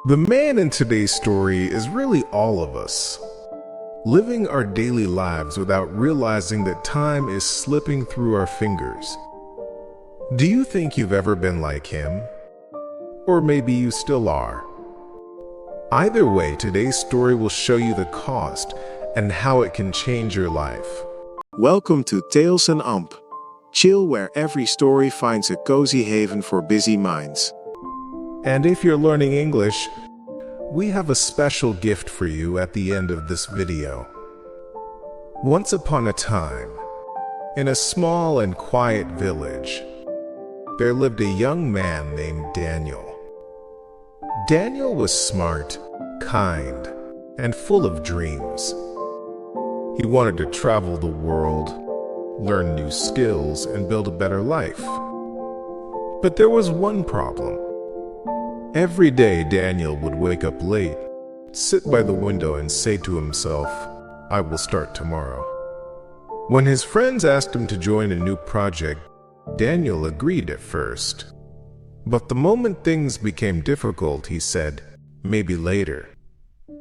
The man in today's story is really all of us, living our daily lives without realizing that time is slipping through our fingers. Do you think you've ever been like him? Or maybe you still are. Either way, today's story will show you the cost and how it can change your life. Welcome to Tales and Amp. Chill where every story finds a cozy haven for busy minds. And if you're learning English, we have a special gift for you at the end of this video. Once upon a time, in a small and quiet village, there lived a young man named Daniel. Daniel was smart, kind, and full of dreams. He wanted to travel the world, learn new skills, and build a better life. But there was one problem. Every day, Daniel would wake up late, sit by the window, and say to himself, "I will start tomorrow." When his friends asked him to join a new project, Daniel agreed at first. But the moment things became difficult, he said, "Maybe later."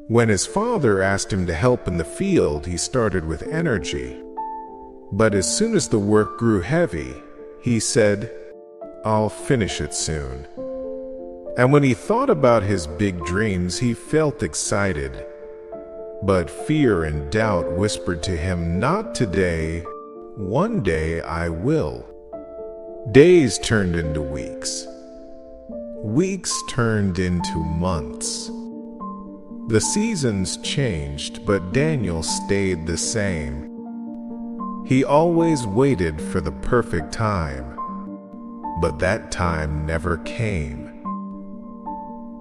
When his father asked him to help in the field, he started with energy. But as soon as the work grew heavy, he said, "I'll finish it soon." And when he thought about his big dreams, he felt excited. But fear and doubt whispered to him, "Not today. One day I will." Days turned into weeks. Weeks turned into months. The seasons changed, but Daniel stayed the same. He always waited for the perfect time, but that time never came.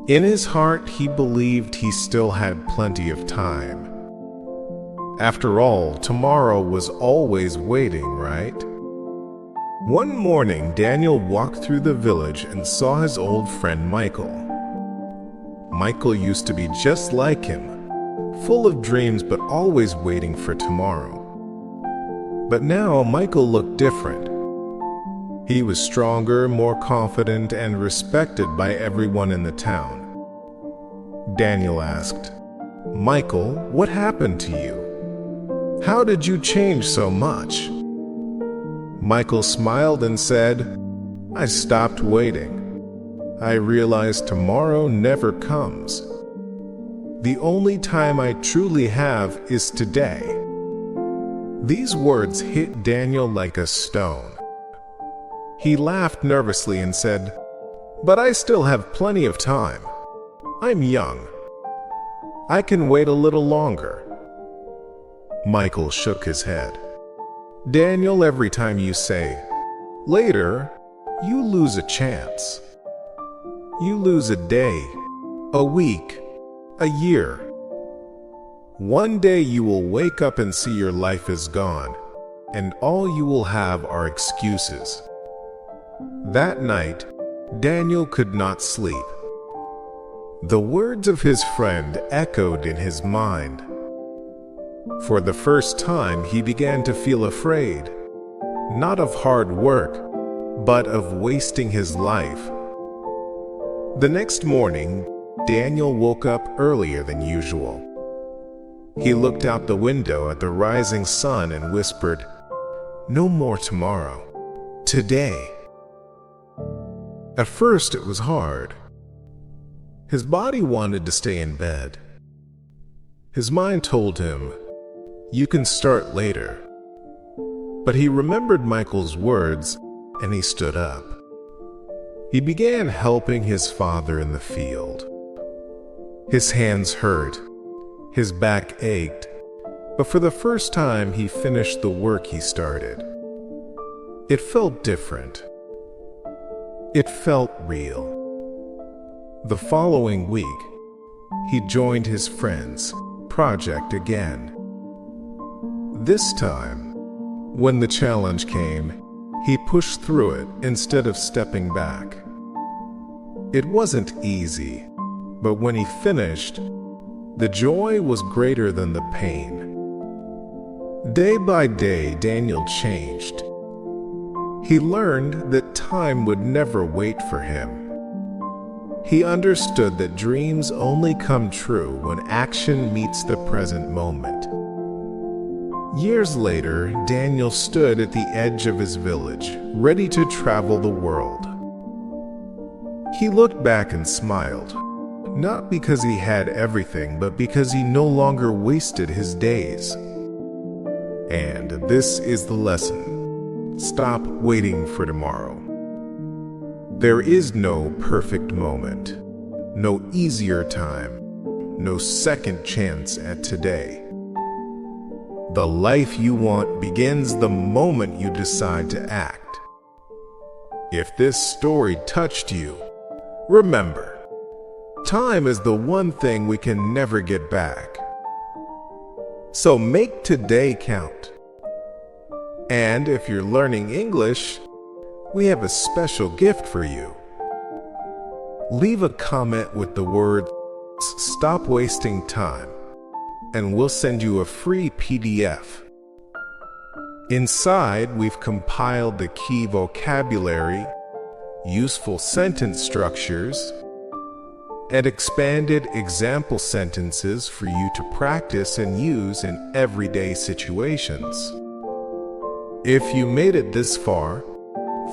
In his heart, he believed he still had plenty of time. After all, tomorrow was always waiting, right? One morning, Daniel walked through the village and saw his old friend Michael. Michael used to be just like him, full of dreams but always waiting for tomorrow. But now Michael looked different. He was stronger, more confident, and respected by everyone in the town. Daniel asked, "Michael, what happened to you? How did you change so much?" Michael smiled and said, "I stopped waiting. I realized tomorrow never comes. The only time I truly have is today." These words hit Daniel like a stone. He laughed nervously and said, "But I still have plenty of time. I'm young. I can wait a little longer." Michael shook his head. "Daniel, every time you say, 'later,' you lose a chance. You lose a day, a week, a year. One day you will wake up and see your life is gone, and all you will have are excuses." That night, Daniel could not sleep. The words of his friend echoed in his mind. For the first time, he began to feel afraid, not of hard work, but of wasting his life. The next morning, Daniel woke up earlier than usual. He looked out the window at the rising sun and whispered, "No more tomorrow. Today." At first, it was hard. His body wanted to stay in bed. His mind told him, "You can start later." But he remembered Michael's words, and he stood up. He began helping his father in the field. His hands hurt, his back ached, but for the first time he finished the work he started. It felt different. It felt real. The following week, he joined his friend's project again. This time, when the challenge came, he pushed through it instead of stepping back. It wasn't easy, but when he finished, the joy was greater than the pain. Day by day, Daniel changed. He learned that time would never wait for him. He understood that dreams only come true when action meets the present moment. Years later, Daniel stood at the edge of his village, ready to travel the world. He looked back and smiled, not because he had everything, but because he no longer wasted his days. And this is the lesson. Stop waiting for tomorrow. There is no perfect moment, no easier time, no second chance at today. The life you want begins the moment you decide to act. If this story touched you, remember, time is the one thing we can never get back. So make today count. And if you're learning English, we have a special gift for you. Leave a comment with the words "Stop wasting time," and we'll send you a free PDF. Inside, we've compiled the key vocabulary, useful sentence structures, and expanded example sentences for you to practice and use in everyday situations. If you made it this far,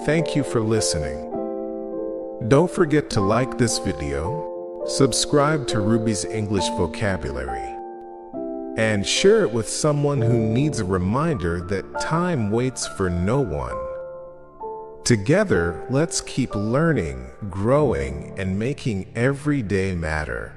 thank you for listening. Don't forget to like this video, subscribe to Ruby's English Vocabulary, and share it with someone who needs a reminder that time waits for no one. Together, let's keep learning, growing, and making every day matter.